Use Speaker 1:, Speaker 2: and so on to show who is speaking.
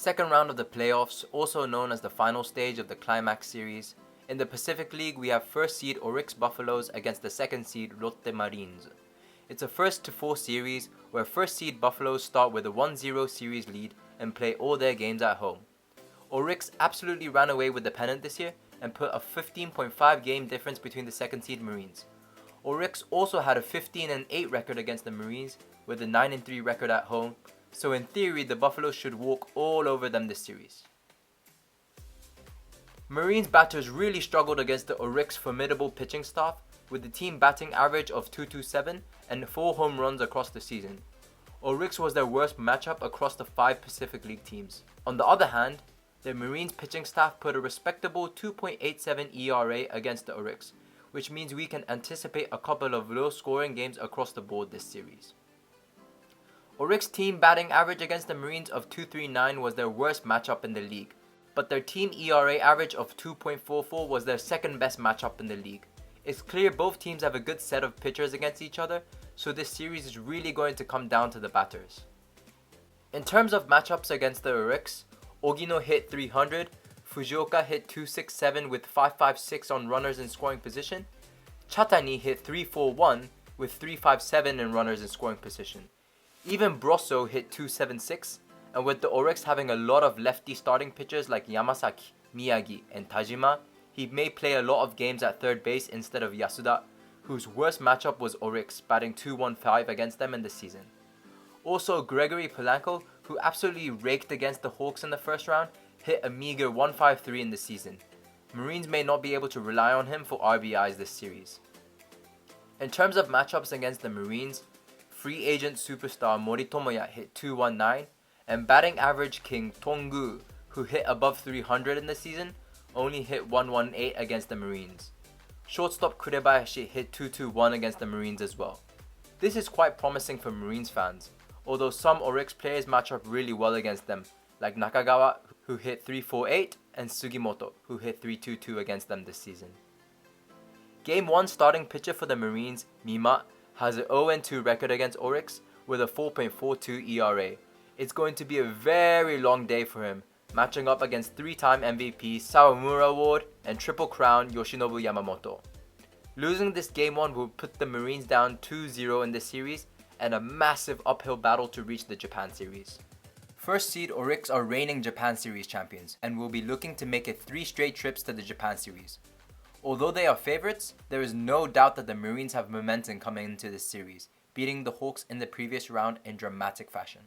Speaker 1: Second round of the playoffs, also known as the final stage of the Climax Series. In the Pacific League, we have first seed Orix Buffaloes against the second seed Lotte Marines. It's a 1-4 series where first seed Buffaloes start with a 1-0 series lead and play all their games at home. Orix absolutely ran away with the pennant this year and put a 15.5 game difference between the second seed Marines. Orix also had a 15-8 record against the Marines with a 9-3 record at home, so in theory the Buffaloes should walk all over them this series. Marines batters really struggled against the Orix formidable pitching staff, with the team batting average of .227 and 4 home runs across the season. Orix was their worst matchup across the 5 Pacific League teams. On the other hand, the Marines pitching staff put a respectable 2.87 ERA against the Orix, which means we can anticipate a couple of low-scoring games across the board this series. Orix team batting average against the Marines of .239 was their worst matchup in the league, but their team ERA average of 2.44 was their second best matchup in the league. It's clear both teams have a good set of pitchers against each other, so this series is really going to come down to the batters. In terms of matchups against the Orix, Ogino hit .300, Fujioka hit .267 with .556 on runners in scoring position, Chatani hit .341 with .357 in runners in scoring position. Even Brosso hit .276, and with the Orix having a lot of lefty starting pitchers like Yamasaki, Miyagi, and Tajima, he may play a lot of games at third base instead of Yasuda, whose worst matchup was Orix, batting .215 against them in the season. Also, Gregory Polanco, who absolutely raked against the Hawks in the first round, hit a meager .153 in the season. Marines may not be able to rely on him for RBIs this series. In terms of matchups against the Marines, free agent superstar Moritomoya hit .219, and batting average king Tongu, who hit above .300 in the season, only hit .118 against the Marines. Shortstop Kurebayashi hit .221 against the Marines as well. This is quite promising for Marines fans, although some Orix players match up really well against them, like Nakagawa, who hit .348, and Sugimoto, who hit .322 against them this season. Game 1 starting pitcher for the Marines, Mima, has an 0-2 record against Orix with a 4.42 ERA. It's going to be a very long day for him, matching up against 3-time MVP Sawamura Award and Triple Crown Yoshinobu Yamamoto. Losing this Game 1 will put the Marines down 2-0 in the series and a massive uphill battle to reach the Japan Series. First seed Orix are reigning Japan Series champions and will be looking to make it 3 straight trips to the Japan Series. Although they are favorites, there is no doubt that the Marines have momentum coming into this series, beating the Hawks in the previous round in dramatic fashion.